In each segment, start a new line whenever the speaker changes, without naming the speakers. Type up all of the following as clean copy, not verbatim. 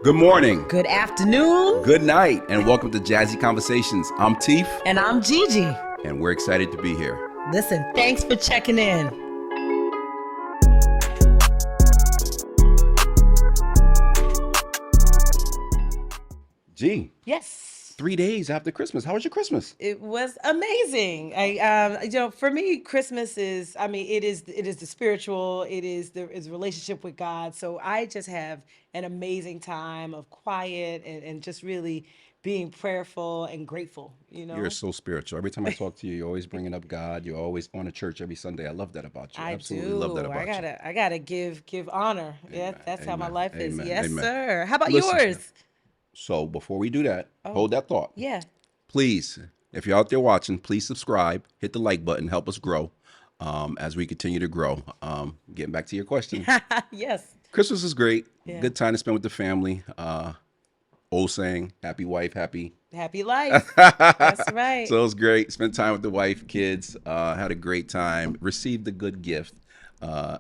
Good morning,
Good afternoon.
good night, and welcome to Jazzy Conversations. I'm Teef,
And I'm Gigi.
and we're excited to be here.
Listen, thanks for checking in.
G,
Yes.
3 days after Christmas. How was your Christmas?
It was amazing. For me, Christmas is, it is the spiritual, is relationship with God. So I just have an amazing time of quiet and just really being prayerful and grateful,
You're so spiritual. Every time I talk to you, you're always bringing up God. You're always going to church every Sunday. I love that about you.
I
Absolutely love that
do.
about you.
I gotta give honor. Yeah,
Amen.
that's how my
Amen.
life is.
Amen.
Yes,
Amen.
sir. How about
Listen,
yours?
so before we do that, hold that thought.
Yeah.
Please, if you're out there watching, please subscribe, hit the like button, help us grow as we continue to grow. Getting back to your question.
Yes.
Christmas is great.
Yeah.
Good time to spend with the family. Old saying, happy wife, happy.
Happy life. That's right.
So it was great. Spent time with the wife, kids. Had a great time. Received a good gift,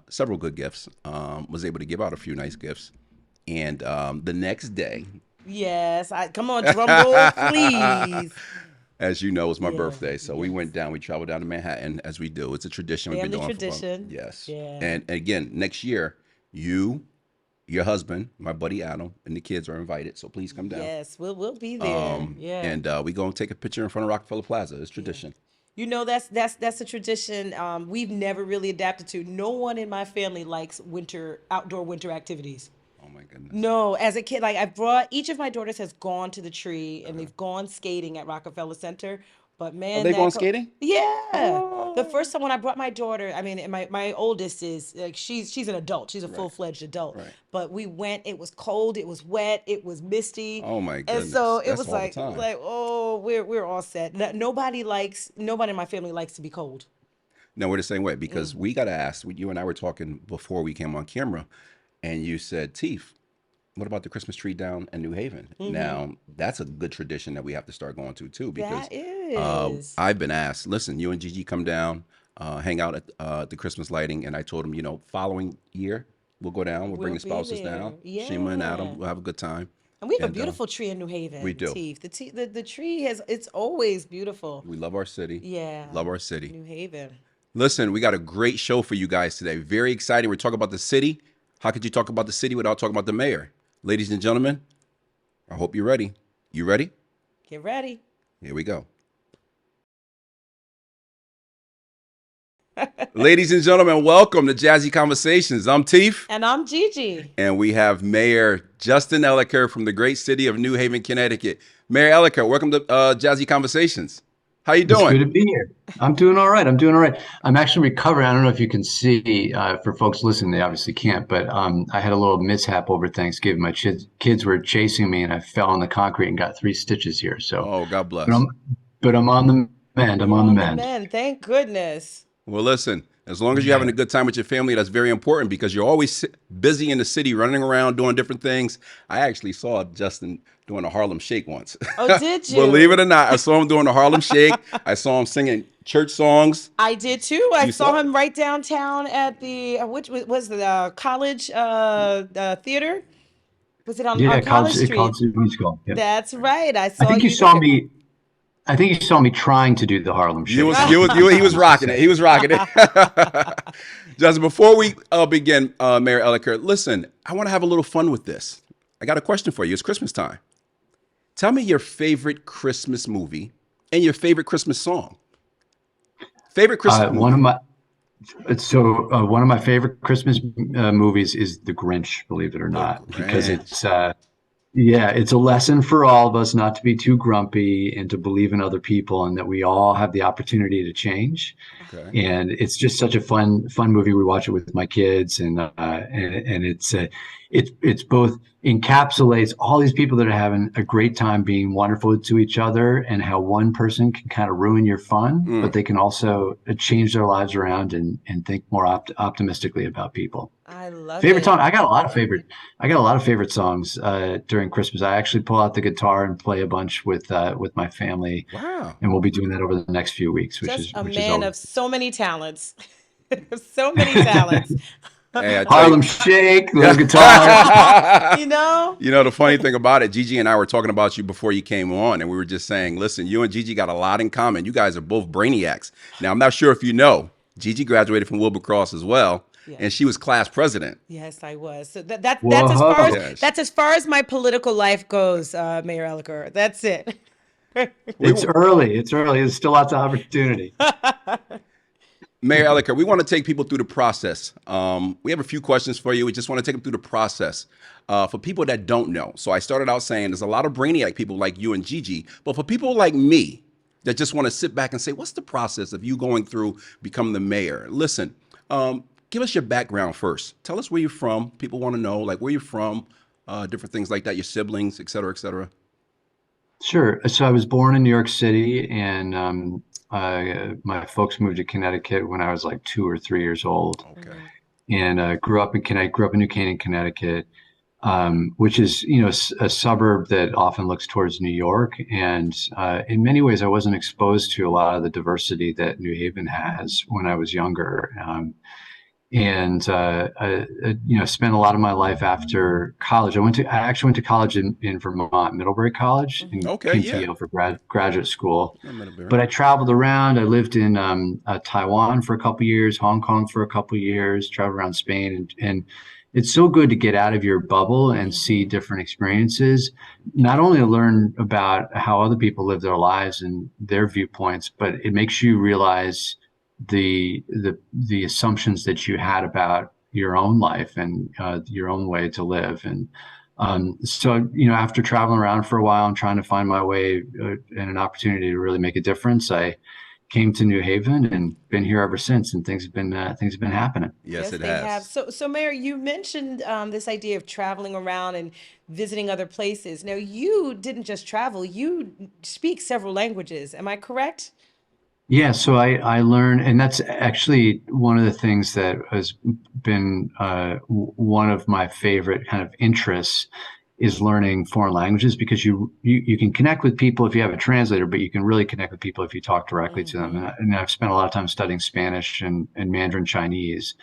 several good gifts. Was able to give out a few nice gifts. And the next day,
Yes. Come on, drum roll, please.
as you know, was my
Yeah,
birthday. So we
yes.
went down. We traveled down to Manhattan as we do. It's a tradition we've been
Family
doing
tradition.
yes.
Yeah.
And again, next year, you, your husband, my buddy Adam, and the kids are invited. So please come down.
Yes, we'll be there. Yeah.
And we go and take a picture in front of Rockefeller Plaza. It's tradition.
You know, that's a tradition we've never really adapted to. No one in my family likes outdoor winter activities.
Oh my goodness.
No, as a kid, like I brought each of my daughters has gone to the tree and they've gone skating at Rockefeller Center. But man,
Are they
that
going skating?
Yeah. The first time when I brought my daughter, I mean, and my oldest is like she's an adult. She's a full-fledged adult.
Right.
But we went, it was cold, it was wet, it was misty.
Oh my
And
goodness.
so it
That's
was
all the
like
time.
oh, we're all set. Nobody in my family likes to be cold.
No, we're the same way because we got asked. You and I were talking before we came on camera, and you said, "Teef, what about the Christmas tree down in New Haven?" Now that's a good tradition that we have to start going to too because
That is.
I've been asked. Listen, you and Gigi come down, hang out at the Christmas lighting, and I told them, following year we'll go down. We'll bring
We'll
the
be
spouses
there.
down.
Yeah.
Shima and Adam, we'll have a good time.
And we have a
And,
beautiful tree in New Haven.
we do.
Teef. The tree it's always beautiful.
We love our city.
Yeah.
Love our city.
New Haven.
Listen, we got a great show for you guys today. Very exciting. We're talking about the city. How could you talk about the city without talking about the mayor? Ladies and gentlemen, I hope you're ready. You ready?
Get ready.
Here we go. Ladies and gentlemen, welcome to Jazzy Conversations. I'm Teef,
And I'm Gigi.
and we have Mayor Justin Elicker from the great city of New Haven, Connecticut. Mayor Elicker, welcome to Jazzy Conversations. How you
It's good
doing?
to be here. I'm doing all right. I'm actually recovering. I don't know if you can see, for folks listening, they obviously can't, but I had a little mishap over Thanksgiving. My kids were chasing me and I fell on the concrete and got 3 stitches here. So,
Oh, God bless.
but I'm on the mend. I'm on the mend.
Men, thank goodness.
Well, listen, as long as you're having a good time with your family, that's very important because you're always busy in the city, running around, doing different things. I actually saw Justin doing a Harlem Shake once.
Oh, did you?
Believe it or not, I saw him doing the Harlem Shake. I saw him singing church songs.
I did too. I
You
saw
saw
him right downtown at the which was the college theater. Was it on College Street?
College Musical. Yeah.
That's right. I saw
I think you saw me. I think you saw me trying to do the Harlem Shake.
He was rocking it. He was rocking it. Justin, before we begin, Mayor Elicker, listen, I want to have a little fun with this. I got a question for you. It's Christmas time. Tell me your favorite Christmas movie and your favorite Christmas song. Favorite Christmas movie.
One of my favorite Christmas movies is The Grinch, believe it or not, because it's a lesson for all of us not to be too grumpy and to believe in other people and that we all have the opportunity to change.
Okay.
And it's just such a fun movie. We watch it with my kids, and it's both encapsulates all these people that are having a great time being wonderful to each other, and how one person can kind of ruin your fun, but they can also change their lives around and think more optimistically about people.
I love
Favorite
it.
song? I got a lot of favorite songs during Christmas. I actually pull out the guitar and play a bunch with my family.
Wow.
And we'll be doing that over the next few weeks,
Just a
which
man
is
of so many talents. So many talents.
Hey, I tell you.
Harlem Shake, little guitar.
You know?
You know, the funny thing about it, Gigi and I were talking about you before you came on, and we were just saying, listen, you and Gigi got a lot in common. You guys are both brainiacs. Now, I'm not sure if you know, Gigi graduated from Wilbercross as well, and
Yes.
she was class president.
Yes, I was. So that's as far as
Whoa.
Yes.
that's as far as my political life goes, Mayor Elicker. That's it.
We,
It's early. It's early. There's still lots of opportunity.
Mayor Elicker, we want to take people through the process. We have a few questions for you. We just want to take them through the process for people that don't know. So I started out saying there's a lot of brainiac people like you and Gigi, but for people like me that just want to sit back and say, what's the process of you going through becoming the mayor? Listen, give us your background first. Tell us where you're from. People want to know, like, where you're from, different things like that, your siblings, et cetera, et cetera.
Sure. So I was born in New York City, and my folks moved to Connecticut when I was like 2 or 3 years old,
Okay.
and grew up in Connecticut. Grew up in New Canaan, Connecticut, which is a suburb that often looks towards New York. And in many ways, I wasn't exposed to a lot of the diversity that New Haven has when I was younger. And spent a lot of my life after college. I actually went to college in Vermont, Middlebury College, and
Okay,
came to
yeah.
Yale for graduate school.
I'm in a bear.
But I traveled around. I lived in Taiwan for a couple of years, Hong Kong for a couple of years, traveled around Spain, and it's so good to get out of your bubble and see different experiences. Not only to learn about how other people live their lives and their viewpoints, but it makes you realize the assumptions that you had about your own life and your own way to live. And so after traveling around for a while and trying to find my way and an opportunity to really make a difference, I came to New Haven and been here ever since. And things have been happening.
Yes, it
They have.
has.
So Mayor, you mentioned this idea of traveling around and visiting other places. Now, you didn't just travel; you speak several languages. Am I correct?
Yeah, so I learned, and that's actually one of the things that has been one of my favorite kind of interests is learning foreign languages, because you can connect with people if you have a translator, but you can really connect with people if you talk directly to them. And I've spent a lot of time studying Spanish and Mandarin Chinese,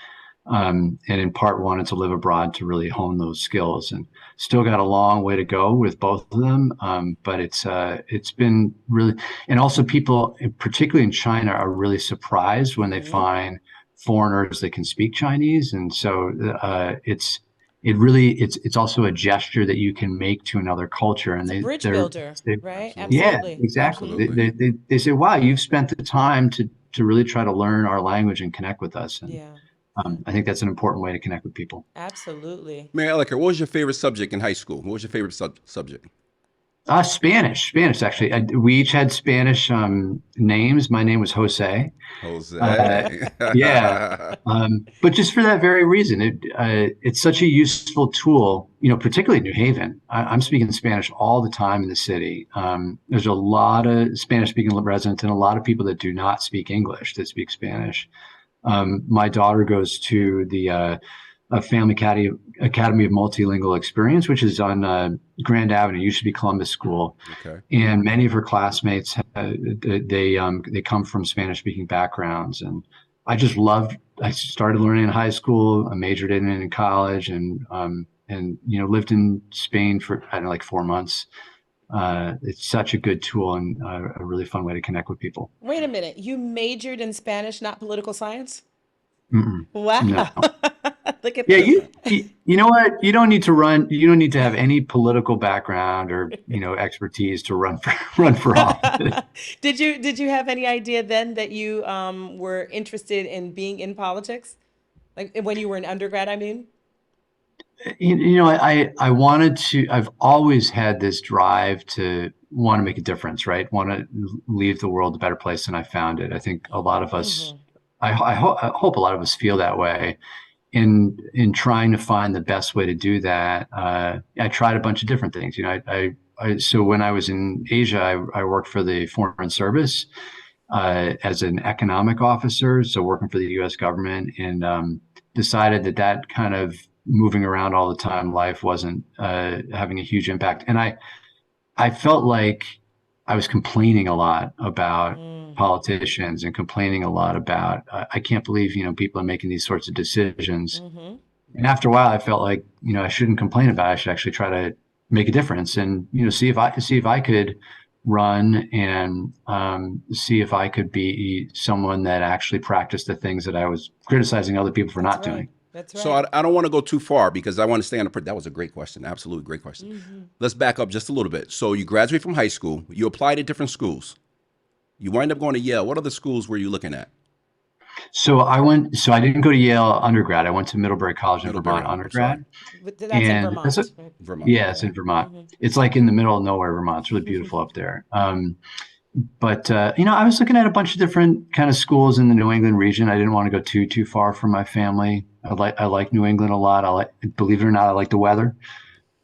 and in part wanted to live abroad to really hone those skills, and still got a long way to go with both of them. But it's been really, and also people, particularly in China, are really surprised when they find foreigners that can speak Chinese. And so it's also a gesture that you can make to another culture, and
It's a bridge
they're
builder,
they,
right?
Absolutely.
yeah,
Absolutely.
exactly.
Absolutely.
They say, wow, you've spent the time to really try to learn our language and connect with us. And
Yeah.
I think that's an important way to connect with people.
Absolutely.
Mayor Elicker, what was your favorite subject in high school? What was your favorite subject?
Spanish, actually. We each had Spanish names. My name was Jose. Uh,
Jose.
yeah, but just for that very reason, it's such a useful tool. Particularly in New Haven. I'm speaking Spanish all the time in the city. There's a lot of Spanish-speaking residents and a lot of people that do not speak English that speak Spanish. My daughter goes to the Family Academy of Multilingual Experience, which is on Grand Avenue. Used to be Columbus School,
Okay.
and many of her classmates they come from Spanish-speaking backgrounds, and I just loved. I started learning in high school. I majored in it in college, and lived in Spain for I don't know, like 4 months. It's such a good tool and a really fun way to connect with people.
Wait a minute. You majored in Spanish, not political science?
Mm-mm. No.
Wow. Look at
Yeah,
this.
you know what? You don't need to run. You don't need to have any political background or expertise to run for run for office.
Did you have any idea then that you were interested in being in politics? Like when you were an undergrad, I mean?
I wanted to. I've always had this drive to want to make a difference, right? Want to leave the world a better place than I found it. I think a lot of us. I hope a lot of us feel that way. In trying to find the best way to do that, I tried a bunch of different things. So when I was in Asia, I worked for the Foreign Service as an economic officer, so working for the U.S. government, and decided that kind of moving around all the time life wasn't having a huge impact. And I felt like I was complaining a lot about politicians and complaining a lot about, I can't believe, people are making these sorts of decisions. And after a while, I felt like, I shouldn't complain about it. I should actually try to make a difference and, see if I could run and see if I could be someone that actually practiced the things that I was criticizing other people for not doing.
That's
So
right.
I don't want to go too far because I want to stay on the. That was a great question. Absolutely great question. Let's back up just a little bit. So you graduate from high school. You applied at different schools. You wind up going to Yale. What other schools were you looking at?
So I didn't go to Yale undergrad. I went to Middlebury College in
Middlebury.
Vermont
I'm sorry.
undergrad.
That's in
And
Vermont, right?
Vermont.
yeah, it's
Okay.
in Vermont. It's like in the middle of nowhere, Vermont. It's really beautiful up there. But I was looking at a bunch of different kind of schools in the New England region. I didn't want to go too far from my family. I like New England a lot. Believe it or not, I like the weather.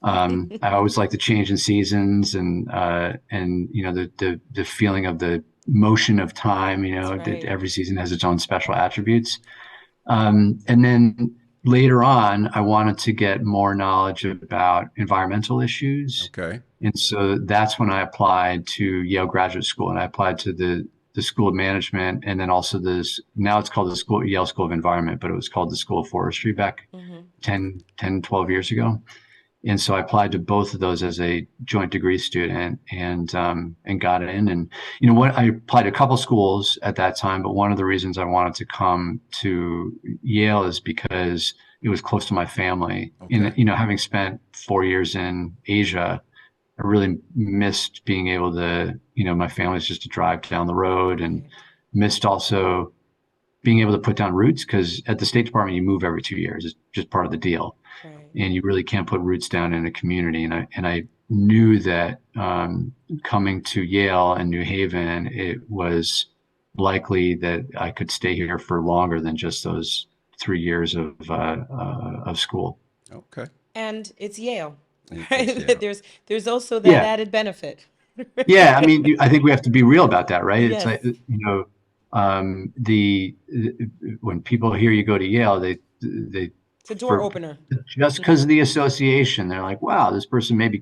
I always like the change in seasons and the feeling of the motion of time. That
Right.
every season has its own special attributes. And then later on, I wanted to get more knowledge about environmental issues.
Okay.
And so that's when I applied to Yale Graduate School, and I applied to the School of Management, and then also now it's called Yale School of Environment, but it was called the School of Forestry back 12 years ago. And so I applied to both of those as a joint degree student and got in. And, I applied to a couple schools at that time, but one of the reasons I wanted to come to Yale is because it was close to my family.
Okay.
And, having spent 4 years in Asia, I really missed being able to, my family's just a drive down the road, and missed also being able to put down roots, because at the State Department, you move every 2 years. It's just part of the deal.
Right.
And you really can't put roots down in a community. And I knew that coming to Yale and New Haven, it was likely that I could stay here for longer than just those 3 years of school.
Okay.
And it's Yale,
It's
right?
Yale.
There's also that
Yeah.
added benefit.
Yeah, I mean, I think we have to be real about that, right? It's
Yes.
like, when people hear you go to Yale, they
It's a door opener.
just because of the association, they're like, wow, this person may be,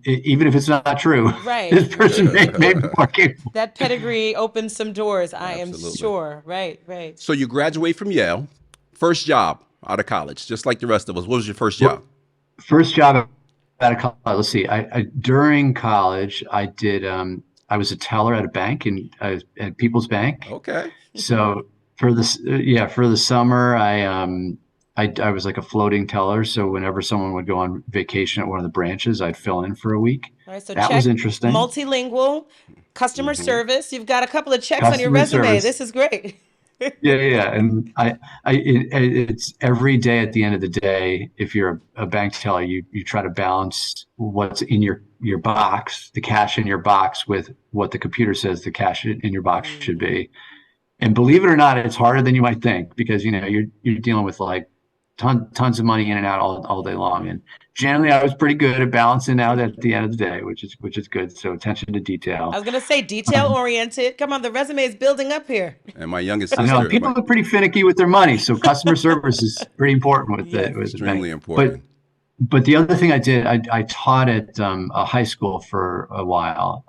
even if it's not true,
Right.
this person may be more capable.
That pedigree opens some doors, I am
Absolutely.
sure. Right.
So you graduate from Yale. First job out of college, just like the rest of us. What was your first job?
First job out of college, let's see. During college, I was a teller at a bank at People's Bank.
Okay.
So for the summer, I was like a floating teller. So whenever someone would go on vacation at one of the branches, I'd fill in for a week.
All right, so
That
check.
was interesting.
Multilingual, customer service. You've got a couple of checks on your
Customer
resume.
service.
This is great.
Yeah. And it's every day at the end of the day, if you're a bank teller, you try to balance what's in your box, the cash in your box, with what the computer says the cash in your box should be. And believe it or not, it's harder than you might think, because, you're dealing with like tons of money in and out all day long. And generally I was pretty good at balancing out at the end of the day, which is good. So attention to detail.
I was going to say detail oriented. Come on, the resume is building up here.
And my youngest
I
sister.
know people are pretty finicky with their money, so customer service is pretty important with
Yes.
the
Extremely
bank.
important.
But the other thing I did, I taught at a high school for a while.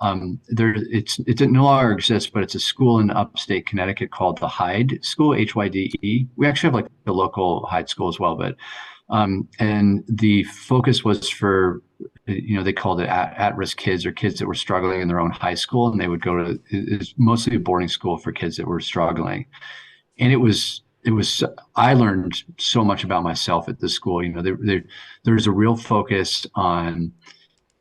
It no longer exists, but it's a school in upstate Connecticut called the Hyde School, HYDE. We actually have like the local Hyde School as well, but and the focus was for, they called it at-risk kids, or kids that were struggling in their own high school, and they would go to, it's mostly a boarding school for kids that were struggling. And it was, I learned so much about myself at this school. There's a real focus on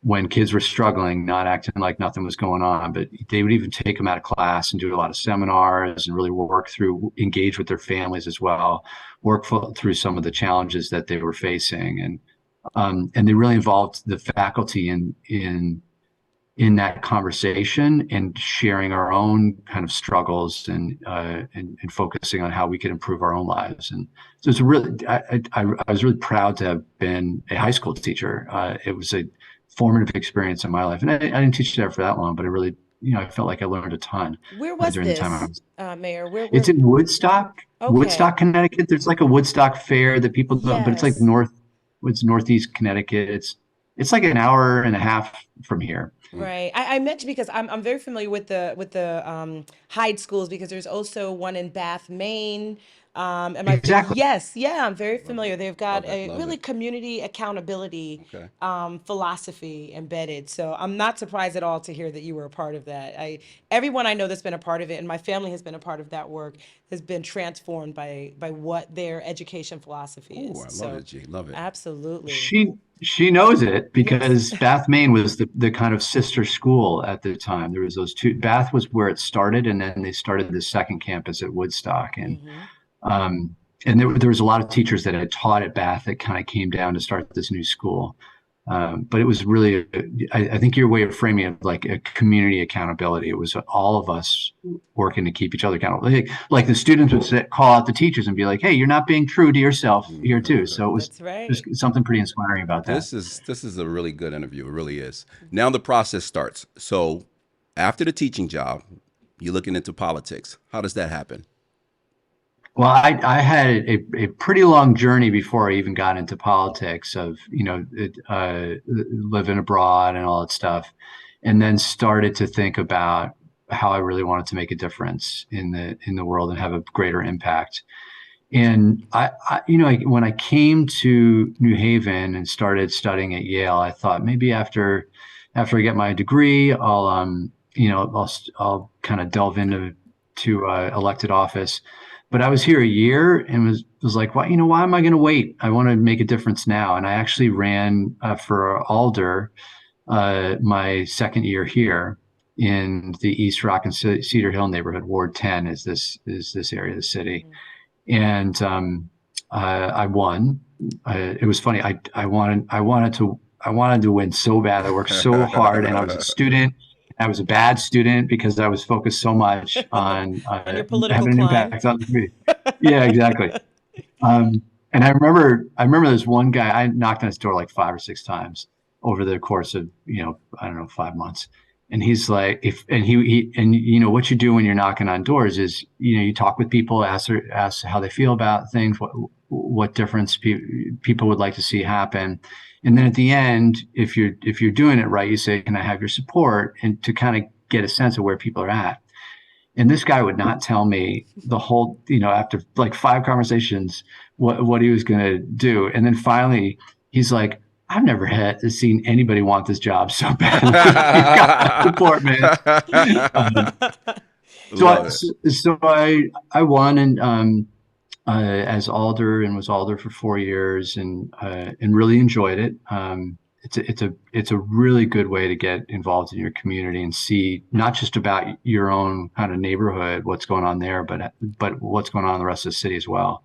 when kids were struggling, not acting like nothing was going on, but they would even take them out of class and do a lot of seminars and really engage with their families as well, through some of the challenges that they were facing. And they really involved the faculty in that conversation, and sharing our own kind of struggles and focusing on how we could improve our own lives. And so it's I was really proud to have been a high school teacher. It was a formative experience in my life, and I didn't teach there for that long, but it really, I felt like I learned a ton.
Where was
during
this,
the time I was.
Mayor?
It's in Woodstock,
Okay.
Connecticut. There's like a Woodstock fair that people don't, but it's like
Yes.
it's northeast Connecticut. it's like an hour and a half from here.
Right. I mentioned because I'm very familiar with the Hyde schools because there's also one in Bath, Maine.
Exactly.
Yes, yeah, I'm very
Love it.
familiar. They've
Love
got
it.
a
Love
really
it.
community accountability
Okay.
philosophy embedded. So I'm not surprised at all to hear that you were a part of that. Everyone I know that's been a part of it, and my family has been a part of that work, has been transformed by what their education philosophy
Oh,
is.
I love
So
it, G. Love it.
absolutely.
She knows it
Yes.
because Bath, Maine was the kind of sister school at the time. There was those two. Bath was where it started, and then they started the second campus at Woodstock,
Hmm.
um, and there was a lot of teachers that had taught at Bath that kind of came down to start this new school. But it was really, I think your way of framing it like a community accountability. It was all of us working to keep each other accountable. Like the students would call out the teachers and be like, "Hey, you're not being true to yourself here too." So it was
That's right.
just something pretty inspiring about that.
This is a really good interview. It really is. Now the process starts. So after the teaching job, you're looking into politics. How does that happen?
Well, I had a pretty long journey before I even got into politics of, living abroad and all that stuff. And then started to think about how I really wanted to make a difference in the world and have a greater impact. And when I came to New Haven and started studying at Yale, I thought maybe after I get my degree, I'll kind of delve into elected office. But I was here a year and was like, why am I going to wait? I want to make a difference now. And I actually ran for Alder my second year here in the East Rock and Cedar Hill neighborhood. Ward 10 is this area of the city, and I won. It was funny. I wanted to win so bad. I worked so hard, and I was a student. I was a bad student because I was focused so much on
On your political
having an
climb.
impact on the community. Yeah, exactly. And I remember this one guy. I knocked on his door like 5 or 6 times over the course of I don't know 5 months. And he's like, if and and what you do when you're knocking on doors is you talk with people, ask how they feel about things, what difference people would like to see happen, and then at the end, if you're doing it right, you say, "Can I have your support?" And to kind of get a sense of where people are at. And this guy would not tell me the whole, after like 5 conversations, what he was going to do. And then finally, he's like, "I've never seen anybody want this job so badly. You've got my support, man." Um, so I,
Love it.
so I won and as alder and was alder for 4 years and really enjoyed it. It's a really good way to get involved in your community and see not just about your own kind of neighborhood, what's going on there, but what's going on in the rest of the city as well.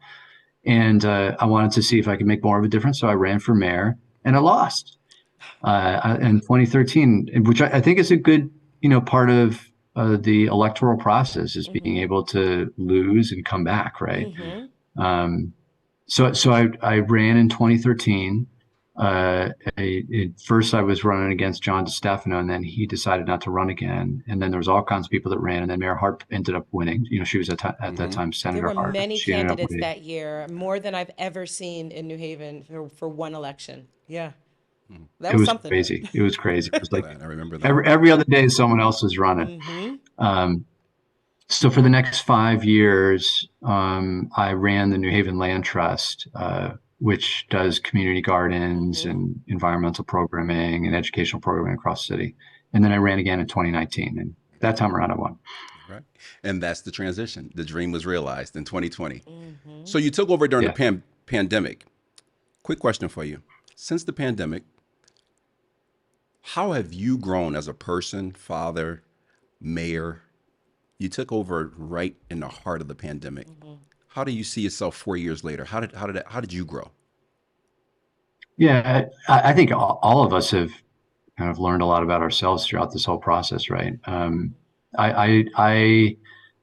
And I wanted to see if I could make more of a difference, so I ran for mayor and I lost in 2013, which I think is a good part of the electoral process is being
Hmm.
able to lose and come back, right?
Hmm.
Um, so I ran in 2013. At first, I was running against John DeStefano, and then he decided not to run again. And then there was all kinds of people that ran, and then Mayor Hart ended up winning. She was at that
Hmm.
time
There
Senator
were
Hart.
many
She ended up
candidates
winning.
that year, more than I've ever seen in New Haven for one election. Yeah, that
It
was
was
something.
crazy. It was crazy. It was like
I remember that.
every other day someone else was running.
Hmm.
Um, so for the next 5 years, I ran the New Haven Land Trust, which does community gardens
Hmm.
and environmental programming and educational programming across the city. And then I ran again in 2019, and that time around I won.
Right. And that's the transition. The dream was realized in 2020.
Hmm.
So you took over during the
Yeah.
pandemic. Quick question for you. Since the pandemic, how have you grown as a person, father, mayor? You took over right in the heart of the pandemic.
Hmm.
How do you see yourself 4 years later? How did you grow?
Yeah, I think all of us have kind of learned a lot about ourselves throughout this whole process, right? I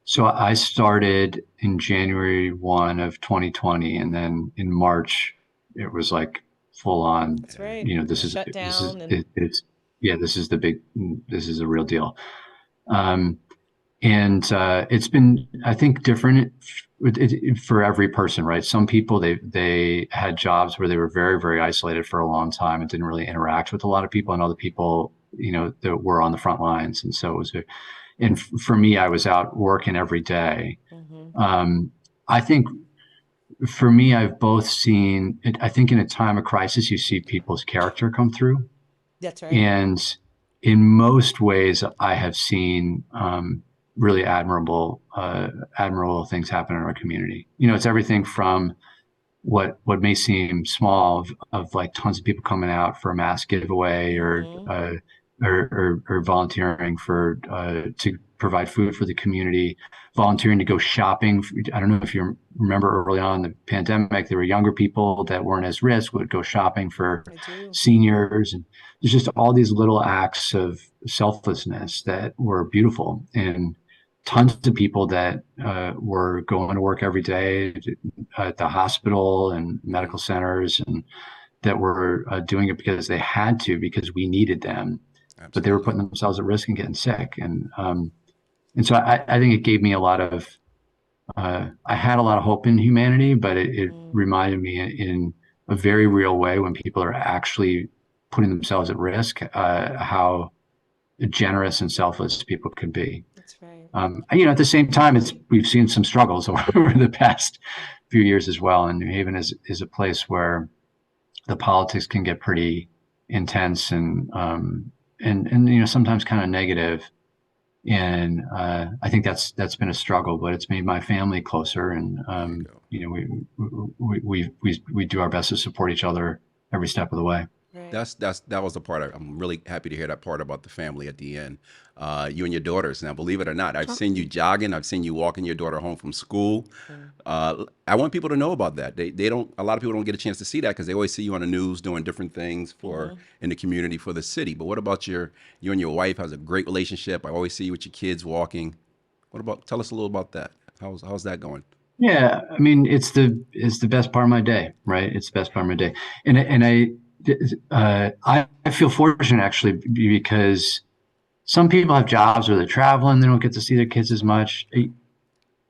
so I started in January 1 of 2020, and then in March it was like full on.
That's right.
This is
Shut
this is
down and
it, it's yeah, this is a real deal. Um, and it's been, I think, different for every person, right? Some people they had jobs where they were very, very isolated for a long time and didn't really interact with a lot of people, and other people, that were on the front lines. And so it was, and for me, I was out working every day.
Mm-hmm.
I think for me, I've both seen it. I think in a time of crisis, you see people's character come through.
That's right.
And in most ways, I have seen really admirable things happen in our community. It's everything from what may seem small of like tons of people coming out for a mass giveaway,
Mm-hmm.
or volunteering for to provide food for the community, volunteering to go shopping. I don't know if you remember early on in the pandemic, there were younger people that weren't as risk would go shopping for
I do.
seniors, and there's just all these little acts of selflessness that were beautiful, and tons of people that were going to work every day at the hospital and medical centers, and that were doing it because they had to, because we needed them, but they were
Absolutely.
putting themselves at risk and getting sick. And so I think it gave me a lot of, I had a lot of hope in humanity, but it
Mm,
reminded me in a very real way, when people are actually putting themselves at risk, how generous and selfless people can be.
that's right.
At the same time, we've seen some struggles over the past few years as well. And New Haven is a place where the politics can get pretty intense, and sometimes kind of negative. And I think that's been a struggle, but it's made my family closer. And
There you go.
we do our best to support each other every step of the way.
Right.
That was the part I'm really happy to hear that part about the family at the end. You and your daughters. Now, believe it or not, I've seen you jogging. I've seen you walking your daughter home from school.
Mm,
I want people to know about that. They don't. A lot of people don't get a chance to see that because they always see you on the news doing different things for
mm-hmm.
in the community for the city. But what about you and your wife? Has a great relationship. I always see you with your kids walking. What about? Tell us a little about that. How's that going?
Yeah, I mean, it's the best part of my day, right? It's the best part of my day, and I feel fortunate actually, because some people have jobs where they're traveling, they don't get to see their kids as much.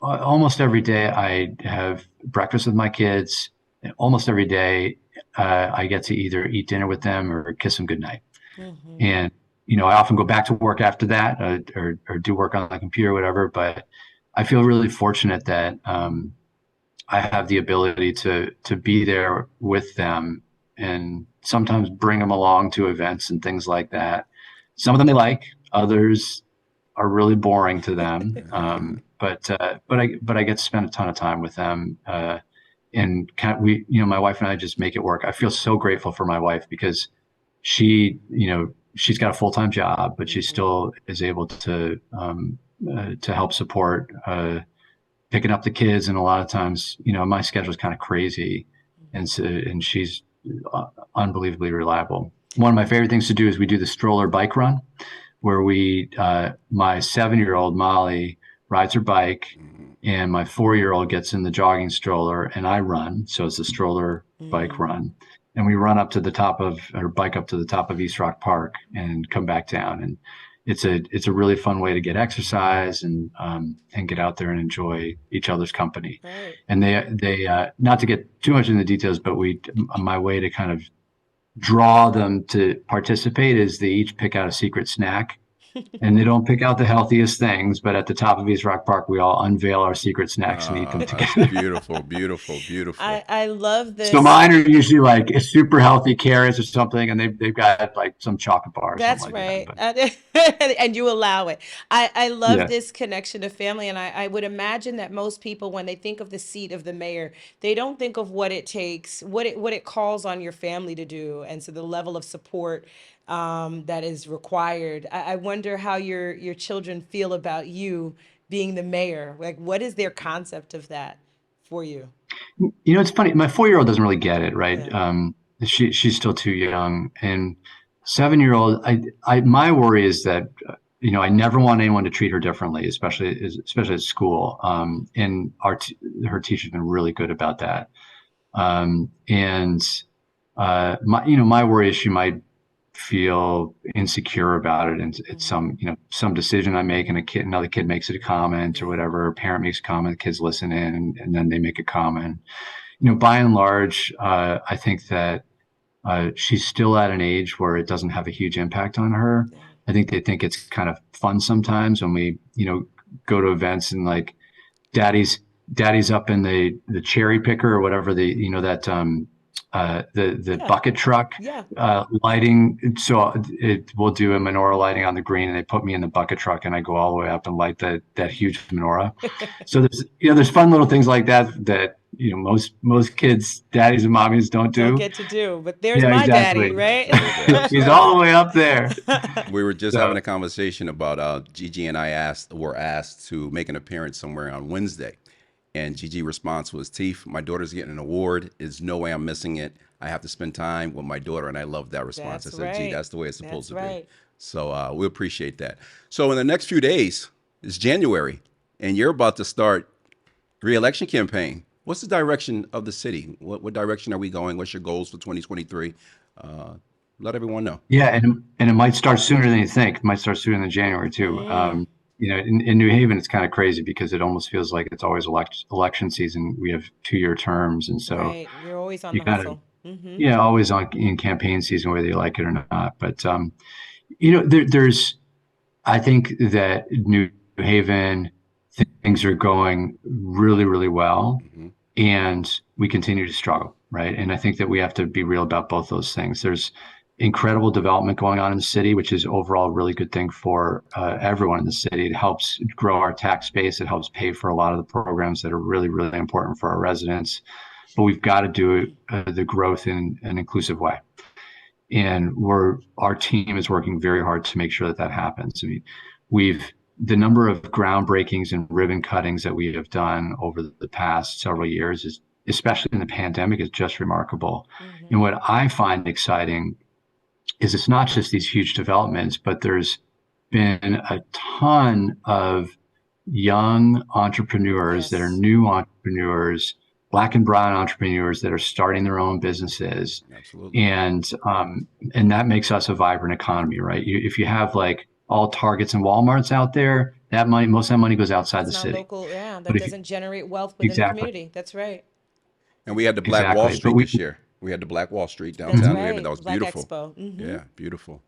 Almost every day I have breakfast with my kids. And almost every day I get to either eat dinner with them or kiss them goodnight.
Mm-hmm.
And I often go back to work after that, or do work on the computer or whatever. But I feel really fortunate that I have the ability to be there with them, and sometimes bring them along to events and things like that. Some of them they like, others are really boring to them. But I get to spend a ton of time with them. And my wife and I just make it work. I feel so grateful for my wife, because she's got a full-time job, but she
Mm-hmm.
still is able to help support picking up the kids. And a lot of times, my schedule is kind of crazy, and she's unbelievably reliable. One of my favorite things to do is we do the stroller bike run, where my 7-year-old Molly rides her bike,
Mhm.
and my 4-year-old gets in the jogging stroller, and I run. So it's a stroller bike
Mm-hmm.
run. And we run up to the top of, or bike up to the top of East Rock Park and come back down. And it's a really fun way to get exercise, and get out there and enjoy each other's company.
Right.
And they not to get too much in the details, but my way to kind of draw them to participate is they each pick out a secret snack, and they don't pick out the healthiest things, but at the top of East Rock Park, we all unveil our secret snacks and eat them
That's
together.
beautiful, beautiful, beautiful.
I love
So
this.
mine are usually like super healthy carrots or something, and they've got like some chocolate bar or something
That's
like that.
right.
But
And you allow it. I love
yeah,
this connection to family. And I would imagine that most people, when they think of the seat of the mayor, they don't think of what it takes, what it calls on your family to do. And so the level of support that is required. I wonder how your children feel about you being the mayor. Like, what is their concept of that for you?
it's funny. My 4-year-old doesn't really get it, right?
Yeah.
She's still too young, and 7-year-old. My worry is that I never want anyone to treat her differently, especially at school. And her teacher's been really good about that. And my worry is she might feel insecure about it, and it's some decision I make, and another kid makes it a comment or whatever, a parent makes a comment, the kids listen in, and then they make a comment. By and large, I think that she's still at an age where it doesn't have a huge impact on her.
Yeah.
I think they think it's kind of fun sometimes when we, go to events and like daddy's up in the cherry picker or whatever, that the
Yeah.
bucket truck
Yeah.
lighting. So we'll do a menorah lighting on the green, and they put me in the bucket truck, and I go all the way up and light that huge menorah. So there's fun little things like that most kids, daddies and mommies don't
Don't
do.
get to do, but there's
Yeah,
my daddy,
exactly.
right?
He's all the way up there.
We were just
So-
having a conversation about Gigi and I were asked to make an appearance somewhere on Wednesday. And Gigi's response was, Teef, my daughter's getting an award. There's no way I'm missing it. I have to spend time with my daughter. And I love that response.
That's
I said, gee,
right.
that's the way it's supposed
That's
to be.
right.
So we appreciate that. So in the next few days, it's January, and you're about to start re-election campaign. What's the direction of the city? What direction are we going? What's your goals for 2023? Let everyone know.
Yeah, and it might start sooner than you think. It might start sooner than January too. In New Haven, it's kind of crazy because it almost feels like it's always election season. We have 2-year terms, and so
Right. You're always on
you
the
gotta,
hustle. Mm-hmm.
yeah, always in campaign season, whether you like it or not. But there's, I think that New Haven, things are going really, really well, and we continue to struggle, right? And I think that we have to be real about both those things. There's incredible development going on in the city, which is overall a really good thing for everyone in the city. It helps grow our tax base. It helps pay for a lot of the programs that are really, really important for our residents. But we've got to do the growth in an inclusive way. And our team is working very hard to make sure that happens. I mean, the number of groundbreakings and ribbon cuttings that we have done over the past several years is, especially in the pandemic, is just remarkable. And what I find exciting is it's not just these huge developments, but there's been a ton of young entrepreneurs that are new entrepreneurs, Black and brown entrepreneurs that are starting their own businesses.
Absolutely.
And that makes us a vibrant economy, right? If you have like all Targets and Walmarts out there, most of that money goes outside the city.
Local, yeah, that doesn't generate wealth within the community. That's right.
And we had the Black Wall Street this year. We had the Black Wall Street downtown New Haven. That was
Black
beautiful.
Expo.
Yeah, beautiful.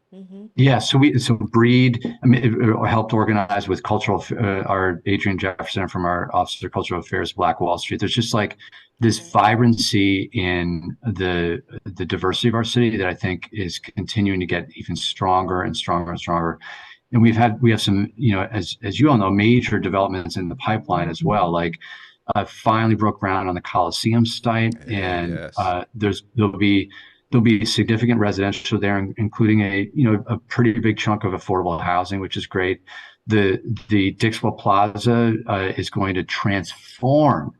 Yeah, so Breed, I mean, it helped organize with our Adrian Jefferson from our Office of Cultural Affairs, Black Wall Street. There's just like this vibrancy in the diversity of our city that I think is continuing to get even stronger and stronger and stronger. And we have some, as you all know, major developments in the pipeline as well. Like finally broke ground on the Coliseum site, and there'll be significant residential there, including a pretty big chunk of affordable housing, which is great. The Dixwell Plaza is going to transform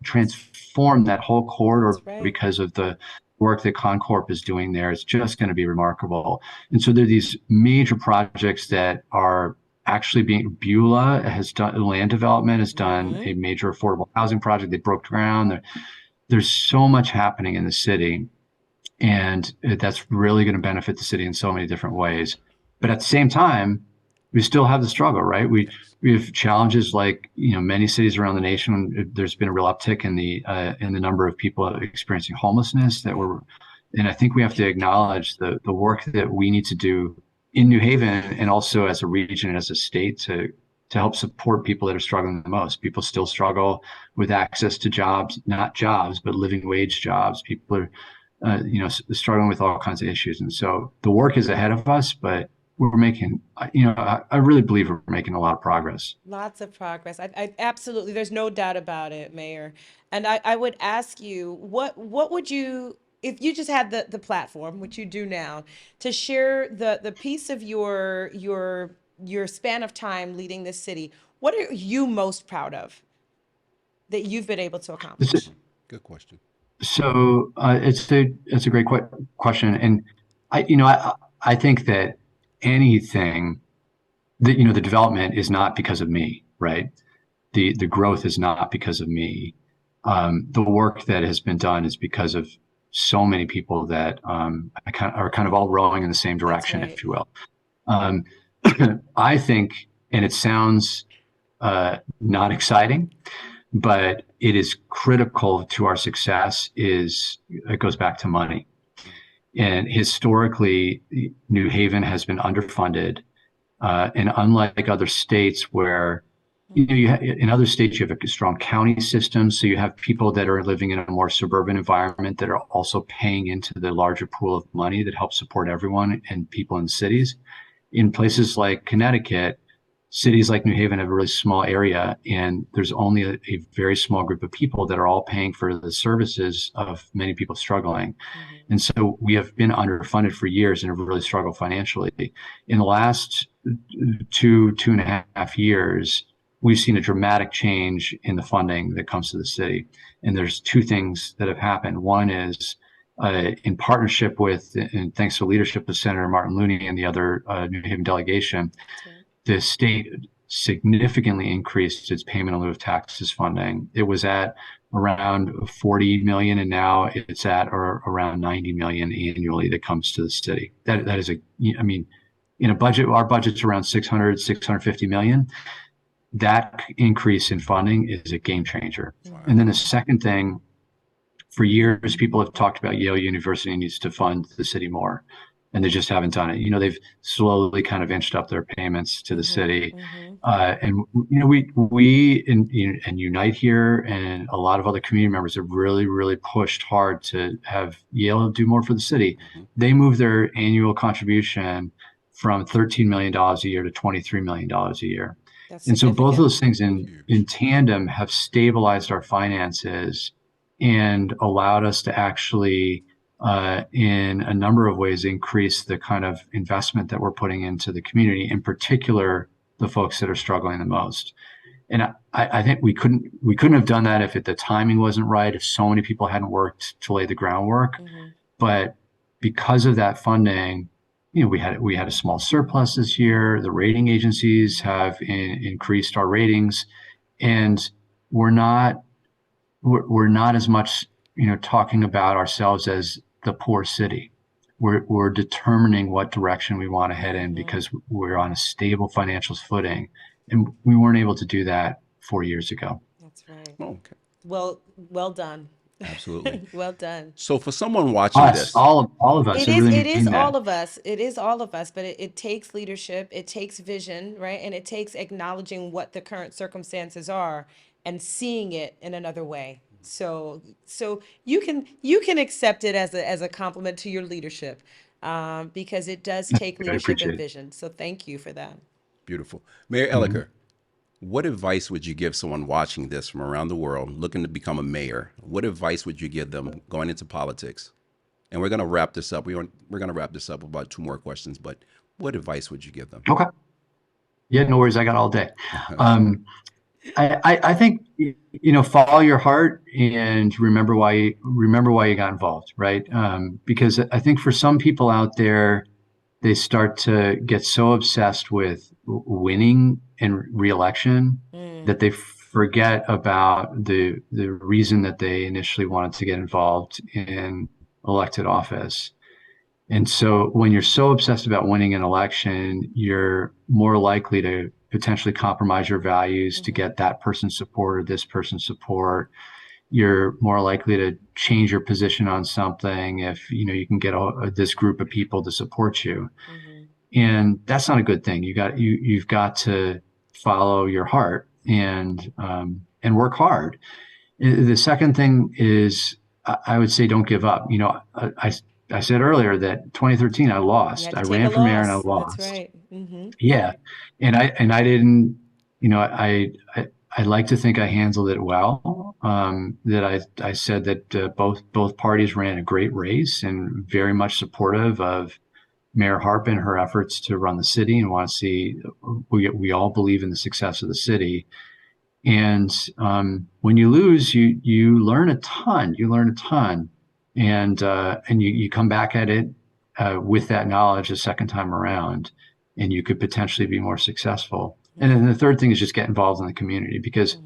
that whole corridor because of the work that Concorp is doing there. It's just going to be remarkable. And so there are these major projects that are actually Beulah has done, land development has done a major affordable housing project. They broke ground. There's so much happening in the city, and that's really going to benefit the city in so many different ways. But at the same time, we still have the struggle, right? We have challenges like many cities around the nation. There's been a real uptick in the number of people experiencing homelessness and I think we have to acknowledge the work that we need to do in New Haven and also as a region and as a state to help support people that are struggling the most. People still struggle with access to jobs, not jobs, but living wage jobs. People are, struggling with all kinds of issues. And so the work is ahead of us, but we're making, I really believe we're making a lot of progress.
Lots of progress. I absolutely, there's no doubt about it, Mayor. And I would ask you, what would you, if you just had the platform, which you do now, to share the piece of your span of time leading this city, what are you most proud of that you've been able to accomplish?
Good question.
So it's a great question, and I think that anything that the development is not because of me, right? The growth is not because of me. The work that has been done is because of so many people that are kind of all rowing in the same
That's
direction,
right.
if you will. Um, I think, and it sounds not exciting, but it is critical to our success. It goes back to money. And historically, New Haven has been underfunded. And unlike other states where, in other states, you have a strong county system. So you have people that are living in a more suburban environment that are also paying into the larger pool of money that helps support everyone and people in cities. In places like Connecticut, cities like New Haven have a really small area, and there's only a very small group of people that are all paying for the services of many people struggling.
Mm-hmm.
And so we have been underfunded for years and have really struggled financially. In the last two and a half years, we've seen a dramatic change in the funding that comes to the city. And there's two things that have happened. One is in partnership with, and thanks to the leadership of Senator Martin Looney and the other New Haven delegation,
Right.
the state significantly increased its payment in lieu of taxes funding. It was at around 40 million, and now it's at or around 90 million annually that comes to the city. That is I mean, in a budget, our budget's around 650 million. That increase in funding is a game changer.
Wow.
And then the second thing, for years, people have talked about Yale University needs to fund the city more, and they just haven't done it. They've slowly kind of inched up their payments to the city.
Mm-hmm.
And we and Unite here and a lot of other community members have really pushed hard to have Yale do more for the city.
Mm-hmm.
They moved their annual contribution from $13 million a year to $23 million a year.
That's
and so both of
significant.
those things in tandem have stabilized our finances and allowed us to actually, in a number of ways, increase the kind of investment that we're putting into the community, in particular, the folks that are struggling the most. And I think we couldn't have done that if the timing wasn't right, if so many people hadn't worked to lay the groundwork.
Mm-hmm.
But because of that funding, we had a small surplus this year. The rating agencies have increased our ratings, and we're not as much, talking about ourselves as the poor city. We're determining what direction we want to head in because we're on a stable financial footing, and we weren't able to do that 4 years ago.
That's right.
Oh, okay.
Well done.
Absolutely.
Well done.
So for someone watching this,
all of us,
It
I
is.
really
It is
mean that.
all of us. It is all of us. But it takes leadership. It takes vision, right? And it takes acknowledging what the current circumstances are and seeing it in another way. So you can accept it as a compliment to your leadership, because it does take
I
leadership
appreciate
and
it.
vision. So thank you for that.
beautiful. Mayor Elicker, what advice would you give someone watching this from around the world looking to become a mayor? What advice would you give them going into politics? And we're going to wrap this up. We're going to wrap this up with about 2 more questions, but what advice would you give them?
Okay. Yeah, no worries. I got all day. I think follow your heart and remember why you got involved, right? Because I think for some people out there, they start to get so obsessed with winning and reelection that they forget about the reason that they initially wanted to get involved in elected office. And so when you're so obsessed about winning an election, you're more likely to potentially compromise your values to get that person's support or this person's support. You're more likely to change your position on something if you can get this group of people to support you. And that's not a good thing. You've got to follow your heart and work hard. The second thing is, I would say, don't give up. I said earlier that 2013 I
You
lost.
had to
I
take
ran
a
for mayor and I
loss. That's
lost.
right.
Yeah, and I didn't. I'd like to think I handled it well. That I said that both parties ran a great race and very much supportive of Mayor Harp and her efforts to run the city and want to see. We all believe in the success of the city. And when you lose, you learn a ton. You learn a ton, and you come back at it with that knowledge a second time around, and you could potentially be more successful. And then the third thing is just get involved in the community because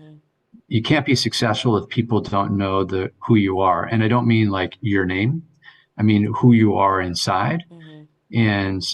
you can't be successful if people don't know who you are. And I don't mean like your name. I mean who you are inside.
Mm-hmm.
And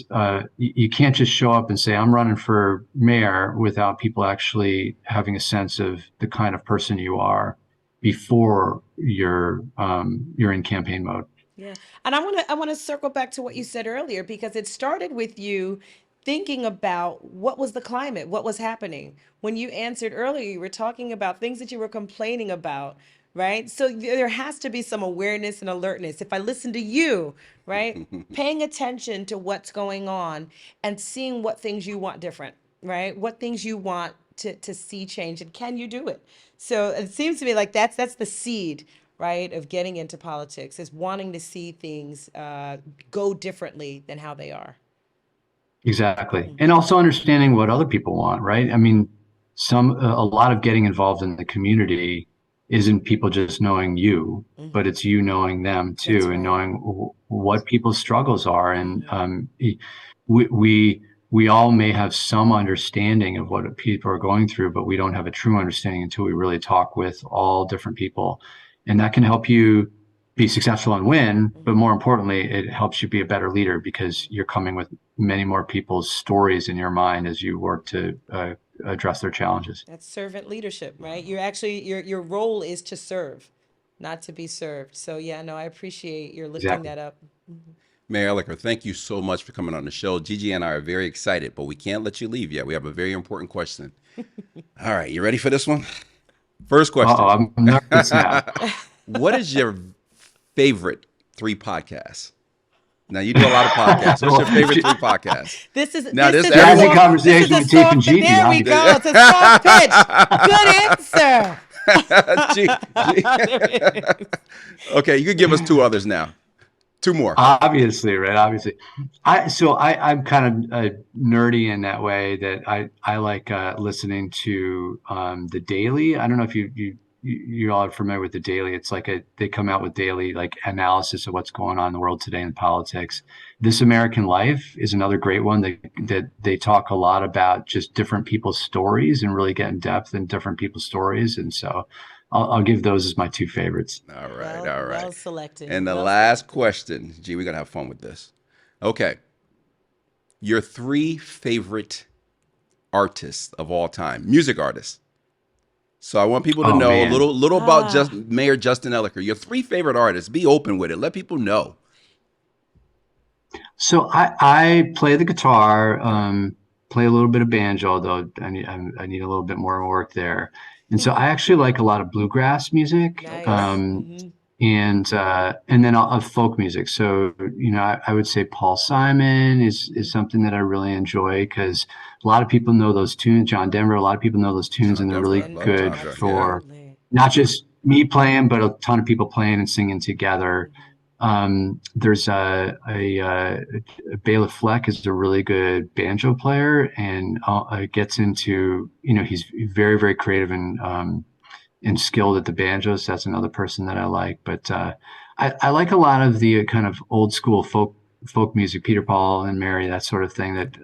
you can't just show up and say, I'm running for mayor without people actually having a sense of the kind of person you are before you're in campaign mode.
Yeah. And I want to circle back to what you said earlier, because it started with you thinking about what was the climate, what was happening. When you answered earlier, you were talking about things that you were complaining about, right? So there has to be some awareness and alertness. If I listen to you, right? Paying attention to what's going on and seeing what things you want different, right? What things you want to see change, and can you do it? So it seems to me like that's the seed, right, of getting into politics, is wanting to see things go differently than how they are.
Exactly. And also understanding what other people want, right? I mean, a lot of getting involved in the community isn't people just knowing you, but it's you knowing them
That's
too, and
right.
knowing what people's struggles are. And we, we, we all may have some understanding of what people are going through, but we don't have a true understanding until we really talk with all different people. And that can help you be successful and win, but more importantly, it helps you be a better leader because you're coming with many more people's stories in your mind as you work to address their challenges.
That's servant leadership, right? You're actually your role is to serve, not to be served. So yeah, no, I appreciate your lifting
Exactly.
that up.
Mayor Elicker, thank you so much for coming on the show. Gigi and I are very excited, but we can't let you leave yet. We have a very important question. All right, you ready for this one? First
Uh-oh,
question.
I'm nervous now.
What is your favorite 3 podcasts? Now, you do a lot of podcasts. What's your favorite 3 podcasts?
This is
Now,
this
this
is a
Jazzy
everyone.
soft, this is
conversation
a
with Teef and
soft.
Gigi,
There
huh?
we go. It's a soft pitch. Good answer.
G- okay, you could give us 2 others now. 2 more.
Obviously, right? Obviously, I'm kind of nerdy in that way that I like listening to the Daily. I don't know if you all are familiar with the Daily. It's like they come out with daily like analysis of what's going on in the world today in politics. This American Life is another great one that they talk a lot about just different people's stories and really get in depth in different people's stories. And so I'll give those as my 2 favorites.
All right,
Well,
all right.
well selected.
And the
Well
last
selected.
question. Gee, we're going to have fun with this. Okay. Your 3 favorite artists of all time, music artists. So I want people to
Oh
know a
man.
little about just
Ah,
Mayor Justin Elicker. Your 3 favorite artists. Be open with it. Let people know.
So I play the guitar,
Okay.
play a little bit of banjo, although I need a little bit more work there. And so I actually like a lot of bluegrass music,
Okay.
nice. Hmm.
and then folk music. So I would say Paul Simon is something that I really enjoy because a lot of people know those tunes. John Denver, a lot of people know those tunes,
John
and they're
Denver. I
really
love
Denver,
good
John Denver. Yeah.
for
absolutely.
not just me playing, but a ton of people playing and singing together. There's Bela Fleck is a really good banjo player and gets into, he's very, very creative and skilled at the banjo. So that's another person that I like. But I like a lot of the kind of old school folk music, Peter Paul and Mary, that sort of thing that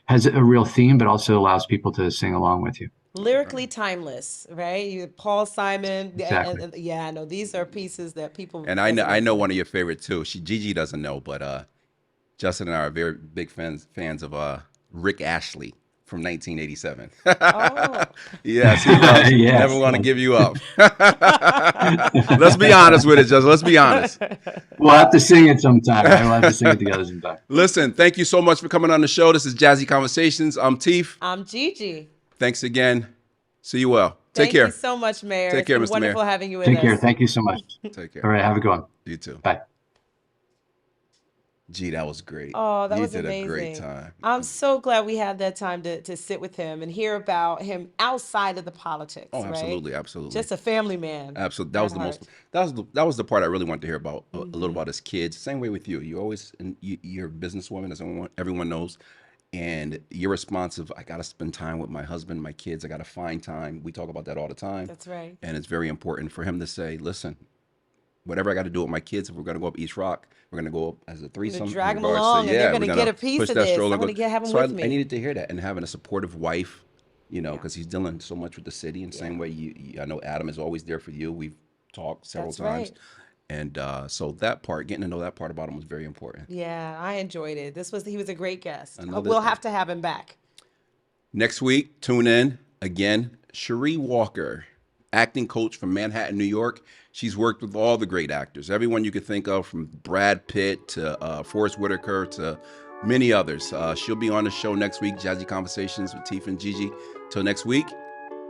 has a real theme, but also allows people to sing along with you.
Okay.
Lyrically timeless, right? You Paul Simon,
Exactly.
yeah, I know these are pieces that people
And I
resonate
know
to.
one of your favorite too. Gigi doesn't know, but Justin and I are very big fans of Rick Ashley from 1987.
Oh.
Yes, he loves Never
Yes.
Want to Give You Up. Let's be honest with it, Justin. Let's be honest.
We'll have to sing it sometime, right? We'll have to sing it together sometime.
Listen, thank you so much for coming on the show. This is Jazzy Conversations. I'm Teef.
I'm Gigi.
Thanks again. See you well. Take
Thank you
care.
so much, Mayor.
Take
It's
care,
been
Mr. Mayor.
wonderful having you with
Take care.
us.
Thank you so much.
Take
All
care.
right. Have a good one.
You too.
Bye.
Gee, that was great.
Oh, that
You
was
did a great
amazing.
time.
I'm so glad we had that time to sit with him and hear about him outside of the
Oh,
politics, right?
absolutely, absolutely.
Just a family man
Absolutely. That
at
was the most
heart.
that was the part I really wanted to hear about a little
Hmm.
about his kids. Same way with you. You always and you're a businesswoman, as everyone knows, and you're responsive. I got to spend time with my husband, my kids. I got to find time. We talk about that all the time,
That's right.
and it's very important for him to say, "Listen, whatever I got to do with my kids, if we're going to go up East Rock, we're going to go up as a
I'm gonna
threesome in
drag him
regards to,
along, and they're
yeah, we're
gonna
going
get
to
a piece
push
of
that
this.
stroller
I'm
and
gonna
go.
have him
So
with
I
me.
needed to hear that, and having a supportive wife you know, because he's dealing so much with the city. And same way, I know Adam is always there for you. We've talked several times.
Right.
And so that part, getting to know that part about him was very important.
Yeah, I enjoyed it. He was a great guest.
Another
We'll have to have him back.
Next week, tune in again. Cherie Walker, acting coach from Manhattan, New York. She's worked with all the great actors, everyone you could think of, from Brad Pitt to Forrest Whitaker to many others. She'll be on the show next week, Jazzy Conversations with Teef and Gigi. Till next week,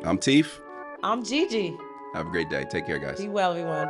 I'm Teef.
I'm Gigi.
Have a great day. Take care, guys.
Be well, everyone.